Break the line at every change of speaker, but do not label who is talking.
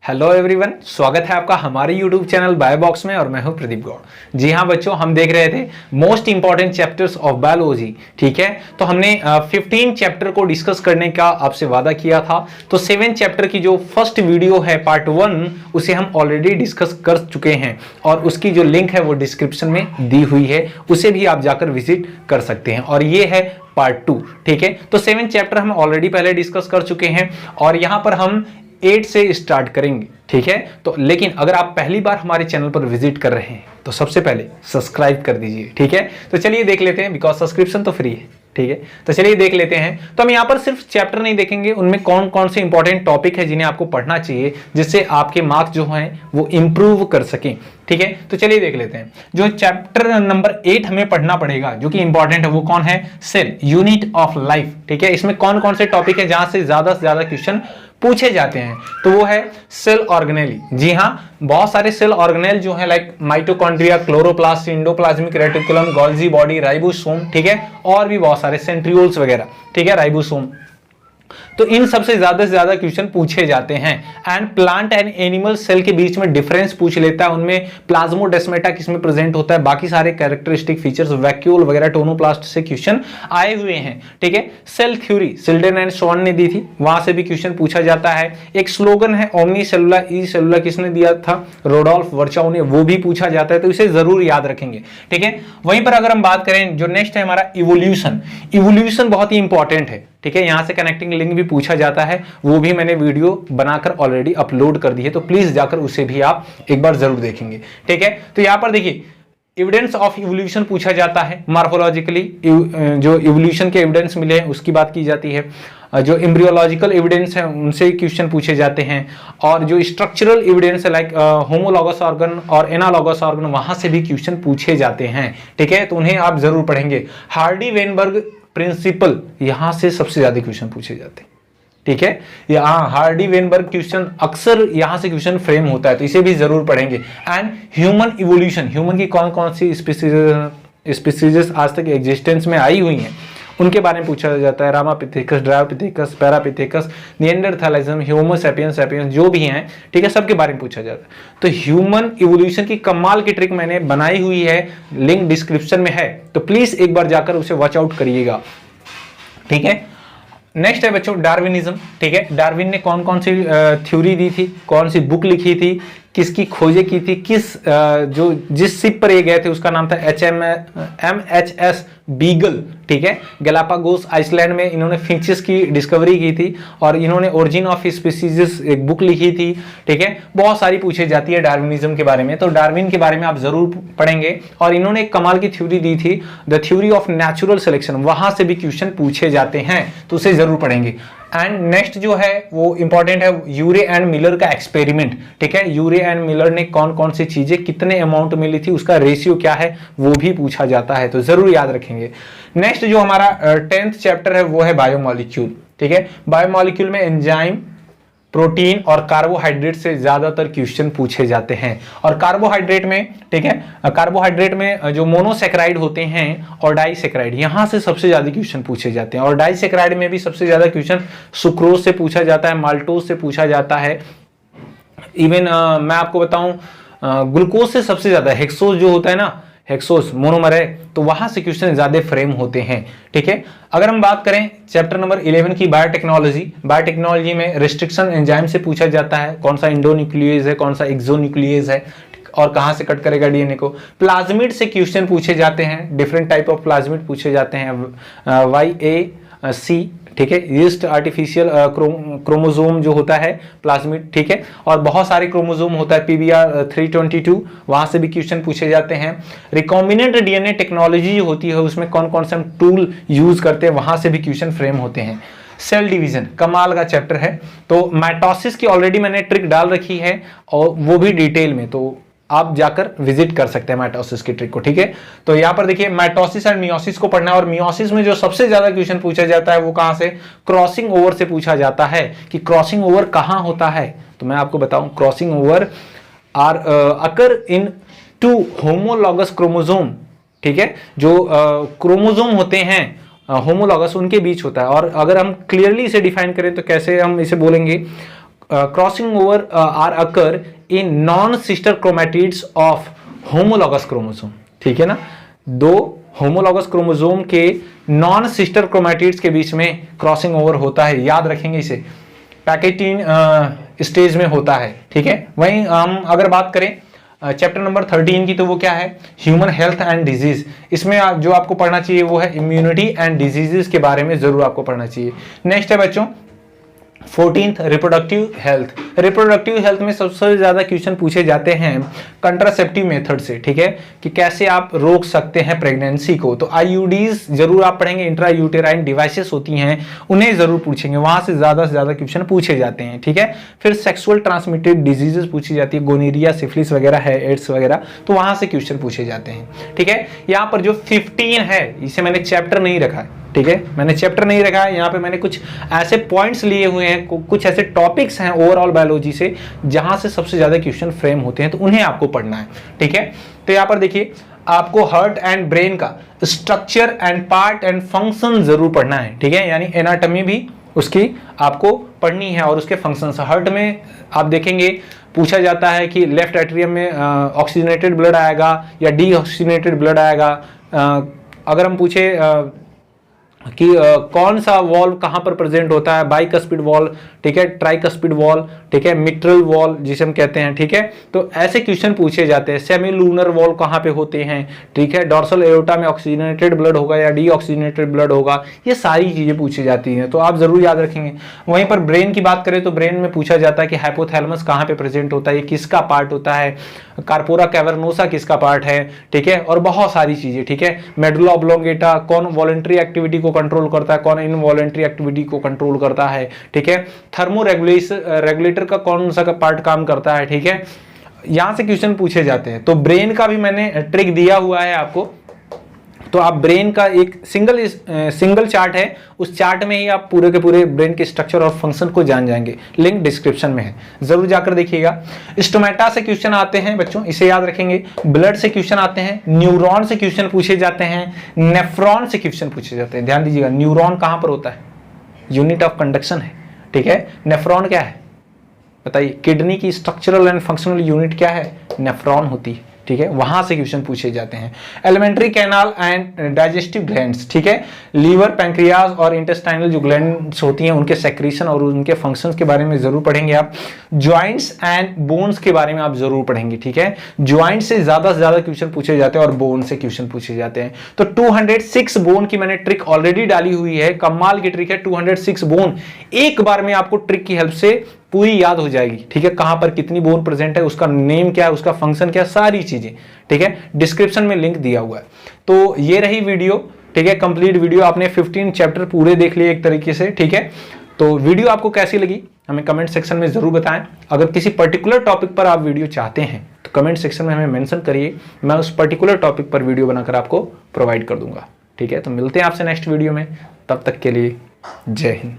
Hello everyone, स्वागत है आपका हमारे यूट्यूब चैनल बायोबॉक्स में और मैं हूं प्रदीप गौड़। जी हां बच्चों, हम देख रहे थे most important chapters of biology. ठीक है, तो हमने 15 चैप्टर को डिस्कस करने का आपसे वादा किया था। तो 7 चैप्टर की जो फर्स्ट वीडियो है पार्ट 1, उसे हम ऑलरेडी डिस्कस कर चुके हैं और उसकी जो लिंक है वो डिस्क्रिप्शन में दी हुई है, उसे भी आप जाकर विजिट कर सकते हैं। और ये है पार्ट 2। ठीक है, तो 7 चैप्टर हम ऑलरेडी पहले डिस्कस कर चुके हैं और यहां पर हम 8 से स्टार्ट करेंगे। ठीक है, तो लेकिन अगर आप पहली बार हमारे चैनल पर विजिट कर रहे हैं तो सबसे पहले सब्सक्राइब कर दीजिए। ठीक है, तो चलिए देख लेते हैं, बिकॉज सब्सक्रिप्शन तो फ्री है। ठीक है, तो चलिए देख लेते हैं। तो हम यहाँ पर सिर्फ चैप्टर नहीं देखेंगे, उनमें कौन कौन से इंपॉर्टेंट टॉपिक है जिन्हें आपको पढ़ना चाहिए, जिससे आपके मार्क्स जो हैं वो इंप्रूव कर सकें। ठीक है, तो चलिए देख लेते हैं। जो चैप्टर नंबर 8 हमें पढ़ना पड़ेगा, जो कि इंपॉर्टेंट है, वो कौन है? Cell, unit of life. ठीक है, इसमें कौन कौन से टॉपिक है जहां से ज्यादा क्वेश्चन पूछे जाते हैं? तो वो है सेल ऑर्गेनेली। जी हाँ, बहुत सारे सेल ऑर्गेनेल जो है like mitochondria, chloroplast, endoplasmic reticulum, Golgi body, ribosome. ठीक है, और भी बहुत सारे सेंट्रियोल्स वगैरह। ठीक है, राइबोसोम। तो इन सबसे ज्यादा क्वेश्चन पूछे जाते हैं। And plant and animal cell के बीच में डिफरेंस पूछ लेता है, उनमें प्लाज्मोडेस्माटा किसमें प्रेजेंट होता है, बाकी सारे कैरेक्टरिस्टिक फीचर्स, वैक्यूल वगैरह, टोनोप्लास्ट से क्वेश्चन आए हुए हैं। ठीक है, सेल थ्योरी सिल्डन एंड स्वॉन ने दी थी, वहां से भी क्वेश्चन पूछा जाता है। एक स्लोगन है ओमनी सेलुला ई सेलुला, किसने दिया था? रोडोल्फ वर्चाउ ने, वो भी पूछा जाता है, तो इसे जरूर याद रखेंगे। ठीक है, वहीं पर अगर हम बात करें, जो नेक्स्ट है हमारा इवोल्यूशन। इवोल्यूशन बहुत ही इंपॉर्टेंट है। ठीक है, यहां से कनेक्टिंग लिंक भी पूछा जाता है, वो भी मैंने वीडियो बनाकर ऑलरेडी अपलोड कर दी है, तो प्लीज जाकर उसे भी आप एक बार जरूर देखेंगे। ठीक है, तो यहां पर देखिए एविडेंस ऑफ इवोल्यूशन पूछा जाता है। मार्फोलॉजिकली जो इवोल्यूशन के एविडेंस मिले हैं उसकी बात की जाती है। जो एम्ब्रियोलॉजिकल एविडेंस है उनसे क्वेश्चन पूछे जाते हैं। और जो स्ट्रक्चरल एविडेंस है लाइक होमोलॉगस ऑर्गन और एनालॉगस ऑर्गन, वहां से भी क्वेश्चन पूछे जाते हैं। ठीक है, तो उन्हें आप जरूर पढ़ेंगे। हार्डी वेनबर्ग प्रिंसिपल, यहां से सबसे ज्यादा क्वेश्चन पूछे जाते हैं। ठीक है, यहाँ हार्डी वेनबर्ग क्वेश्चन अक्सर यहां से क्वेश्चन फ्रेम होता है, तो इसे भी जरूर पढ़ेंगे। एंड ह्यूमन इवोल्यूशन, ह्यूमन की कौन कौन सी स्पीसीज आज तक एग्जिस्टेंस में आई हुई हैं, उनके बारे में पूछा जाता है। Ramapithecus, Dryopithecus, पैरापिथेकस, निएंडरथैलिज्म, Homo sapiens, sapiens जो भी हैं, ठीक है, सबके बारे में पूछा जाता है। तो ह्यूमन इवोल्यूशन की कमाल की ट्रिक मैंने बनाई हुई है, लिंक डिस्क्रिप्शन में है, तो प्लीज एक बार जाकर उसे वॉच आउट करिएगा। ठीक है, नेक्स्ट है बच्चों डार्विनिज्म। ठीक है, डार्विन ने कौन कौन सी थ्योरी दी थी, कौन सी बुक लिखी थी, किसकी खोजें की थी, जिस शिप पर ये गए थे उसका नाम था MHS बीगल। ठीक है, गैलापागोस आइसलैंड में इन्होंने फिंचेस की डिस्कवरी की थी और इन्होंने ओरिजिन ऑफ स्पीसीज एक बुक लिखी थी। ठीक है, बहुत सारी पूछी जाती है डार्विनिज्म के बारे में, तो डार्विन के बारे में आप जरूर पढ़ेंगे। और इन्होंने एक कमाल की थ्योरी दी थी, the theory of natural selection, वहां से भी क्वेश्चन पूछे जाते हैं, तो उसे जरूर पढ़ेंगे। एंड नेक्स्ट जो है वो इंपॉर्टेंट है, यूरे एंड मिलर का एक्सपेरिमेंट। ठीक है, यूरे एंड मिलर ने कौन कौन सी चीजें कितने अमाउंट मिली थी, उसका रेशियो क्या है, वो भी पूछा जाता है, तो जरूर याद रखेंगे। नेक्स्ट जो हमारा 10th चैप्टर है वो है बायोमॉलिक्यूल। ठीक है, बायोमॉलिक्यूल में एंजाइम, प्रोटीन और कार्बोहाइड्रेट से ज्यादातर क्वेश्चन पूछे जाते हैं। और कार्बोहाइड्रेट में, ठीक है, कार्बोहाइड्रेट में जो मोनोसेक्राइड होते हैं और डाइसेक्राइड, यहां से सबसे ज्यादा क्वेश्चन पूछे जाते हैं। और डाइसेक्राइड में भी सबसे ज्यादा क्वेश्चन सुक्रोज से पूछा जाता है, माल्टोज से पूछा जाता है। इवन मैं आपको बताऊं, ग्लूकोज से सबसे ज्यादा, हेक्सोज जो होता है ना, हेक्सोस मोनोमर है, तो वहां से क्वेश्चन ज्यादा फ्रेम होते हैं। ठीक है, अगर हम बात करें चैप्टर नंबर 11 की बायोटेक्नोलॉजी, बायोटेक्नोलॉजी में रिस्ट्रिक्शन एंजाइम से पूछा जाता है, कौन सा इंडोन्यूक्लियेज है, कौन सा एक्सोन्यूक्लियेज है और कहां से कट करेगा डीएनए को। प्लाज्मिड से क्वेश्चन पूछे जाते हैं, डिफरेंट टाइप ऑफ प्लाज्मिड पूछे जाते हैं, YAC। ठीक है, यीस्ट आर्टिफिशियल क्रोमोसोम जो होता है प्लाज्मिड। ठीक है, और बहुत सारे क्रोमोसोम होता है, PBR 322, वहां से भी क्वेश्चन पूछे जाते हैं। रिकॉम्बिनेंट डीएनए टेक्नोलॉजी होती है, उसमें कौन कौन से हम टूल यूज करते हैं, वहां से भी क्वेश्चन फ्रेम होते हैं। सेल डिवीजन कमाल का चैप्टर है, तो माइटोसिस की ऑलरेडी मैंने ट्रिक डाल रखी है और वो भी डिटेल में, तो आप जाकर विजिट कर सकते हैं माइटोसिस की ट्रिक को। ठीक है, तो यहां पर देखिए माइटोसिस एंड मियोसिस को पढ़ना है। और मियोसिस में जो सबसे ज्यादा क्वेश्चन पूछा जाता है वो कहां से? क्रॉसिंग ओवर से पूछा जाता है, कि क्रॉसिंग ओवर कहां होता है। तो मैं आपको बताऊं, crossing over are occur in 2 homologous chromosome. ठीक है, जो क्रोमोसोम होते हैं होमोलॉगस, उनके बीच होता है। और अगर हम क्लियरली इसे डिफाइन करें तो कैसे हम इसे बोलेंगे, crossing over are occur in non sister chromatids of homologous chromosome, ठीक है ना, दो होमोलॉगस क्रोमोसोम के नॉन सिस्टर क्रोमैटिड्स के बीच में क्रॉसिंग ओवर होता है, याद रखेंगे इसे, पैकेटिन स्टेज में होता है, ठीक है। वहीं हम अगर बात करें चैप्टर नंबर 13 की, तो वो क्या है, ह्यूमन हेल्थ एंड डिजीज। इसमें जो आपको पढ़ना चाहिए वो है इम्यूनिटी एंड डिजीजेस के बारे में जरूर आपको पढ़ना चाहिए। नेक्स्ट है बच्चों 14th reproductive health. Reproductive health में सबसे ज्यादा क्वेश्चन पूछे जाते हैं कंट्रासेप्टिव मेथड से, ठीक है, कि कैसे आप रोक सकते हैं प्रेगनेंसी को। तो आईयूडीज जरूर आप पढ़ेंगे, इंट्रा यूटेराइन डिवाइसेस होती हैं उन्हें जरूर पूछेंगे, वहां से ज्यादा क्वेश्चन पूछे जाते हैं, ठीक है। फिर सेक्सुअल ट्रांसमिटेड डिजीजेस पूछी जाती है, गोनीरिया, सिफिलिस वगैरह है, एड्स वगैरह, तो वहां से क्वेश्चन पूछे जाते हैं, ठीक है। यहाँ पर जो 15 है इसे मैंने चैप्टर नहीं रखा है, ठीक है, मैंने चैप्टर नहीं रखा है, यहाँ पे मैंने कुछ ऐसे पॉइंट्स लिए हुए हैं, कुछ ऐसे टॉपिक्स हैं ओवरऑल बायोलॉजी से जहां से सबसे ज्यादा क्वेश्चन फ्रेम होते हैं, तो उन्हें आपको पढ़ना है, ठीक है। तो यहाँ पर देखिए आपको हार्ट एंड ब्रेन का structure and part and function जरूर पढ़ना है, ठीक है, यानी एनाटॉमी भी उसकी आपको पढ़नी है और उसके फंक्शंस। हार्ट में आप देखेंगे पूछा जाता है कि लेफ्ट एट्रियम में ऑक्सीजनेटेड ब्लड आएगा या डीऑक्सीजनेटेड ब्लड आएगा। अगर हम पूछे कि कौन सा वॉल्व कहां पर प्रेजेंट होता है, बाइकस्पिड वॉल्व, ठीक है, ट्राइकस्पिड वॉल्व, ठीक है, मिट्रल वॉल्व जिसे हम कहते हैं, ठीक है। तो ऐसे क्वेश्चन पूछे जाते हैं। सेमी लूनर वॉल्व कहां पे होते हैं, ठीक है, डॉर्सल एओर्टा में ऑक्सीजनेटेड ब्लड होगा या डीऑक्सीजनेटेड ब्लड होगा, ये सारी चीजें पूछी जाती हैं, तो आप जरूर याद रखेंगे। वहीं पर ब्रेन की बात करें तो ब्रेन में पूछा जाता है कि हाइपोथैलेमस कहां पे प्रेजेंट होता है, ये किसका पार्ट होता है, कार्पोरा कैवर्नोसा किसका पार्ट है, ठीक है, और बहुत सारी चीजें, ठीक है। मेडुला ऑब्लोंगेटा कौन वॉलंटरी एक्टिविटी को कंट्रोल करता है, कौन इनवॉलंटरी एक्टिविटी को कंट्रोल करता है, ठीक है, थर्मो रेगुलेटर का कौन सा पार्ट काम करता है, ठीक है, यहां से क्वेश्चन पूछे जाते हैं। तो ब्रेन का भी मैंने ट्रिक दिया हुआ है आपको, तो आप ब्रेन का एक सिंगल चार्ट है, उस चार्ट में ही आप पूरे के पूरे ब्रेन के स्ट्रक्चर और फंक्शन को जान जाएंगे, लिंक डिस्क्रिप्शन में है, जरूर जाकर देखिएगा। स्टोमेटा से क्वेश्चन आते हैं बच्चों, इसे याद रखेंगे। ब्लड से क्वेश्चन आते हैं, न्यूरॉन से क्वेश्चन पूछे जाते हैं, नेफ्रॉन से क्वेश्चन पूछे जाते हैं। ध्यान दीजिएगा, न्यूरॉन कहां पर होता है, यूनिट ऑफ कंडक्शन है, ठीक है। नेफ्रॉन क्या है बताइए, किडनी की स्ट्रक्चरल एंड फंक्शनल यूनिट क्या है, नेफ्रॉन होती है, ठीक है, वहां से क्वेश्चन पूछे जाते हैं। Alimentary canal and digestive glands, ठीक है, लीवर, पैंक्रियाज और इंटेस्टाइनल जो ग्लैंड्स होती हैं उनके सेक्रीशन और उनके फंक्शंस के बारे में जरूर पढ़ेंगे आप। ज्वाइंट्स एंड बोन्स के बारे में आप जरूर पढ़ेंगे, ठीक है। ज्वाइंट से ज्यादा क्वेश्चन पूछे जाते हैं और बोन से क्वेश्चन पूछे जाते हैं। तो 206 बोन की मैंने ट्रिक ऑलरेडी डाली हुई है, कमाल की ट्रिक है। 206 बोन एक बार में आपको ट्रिक की हेल्प से पूरी याद हो जाएगी, ठीक है, कहां पर कितनी बोन प्रेजेंट है, उसका नेम क्या है, उसका फंक्शन क्या है, सारी चीजें, ठीक है, डिस्क्रिप्शन में लिंक दिया हुआ है। तो ये रही वीडियो, ठीक है, कंप्लीट वीडियो, आपने 15 चैप्टर पूरे देख लिए एक तरीके से, ठीक है। तो वीडियो आपको कैसी लगी हमें कमेंट सेक्शन में जरूर बताएं। अगर किसी पर्टिकुलर टॉपिक पर आप वीडियो चाहते हैं तो कमेंट सेक्शन में हमें मेंशन करिए, मैं उस पर्टिकुलर टॉपिक पर वीडियो बनाकर आपको प्रोवाइड कर दूंगा, ठीक है। तो मिलते हैं आपसे नेक्स्ट वीडियो में, तब तक के लिए जय हिंद।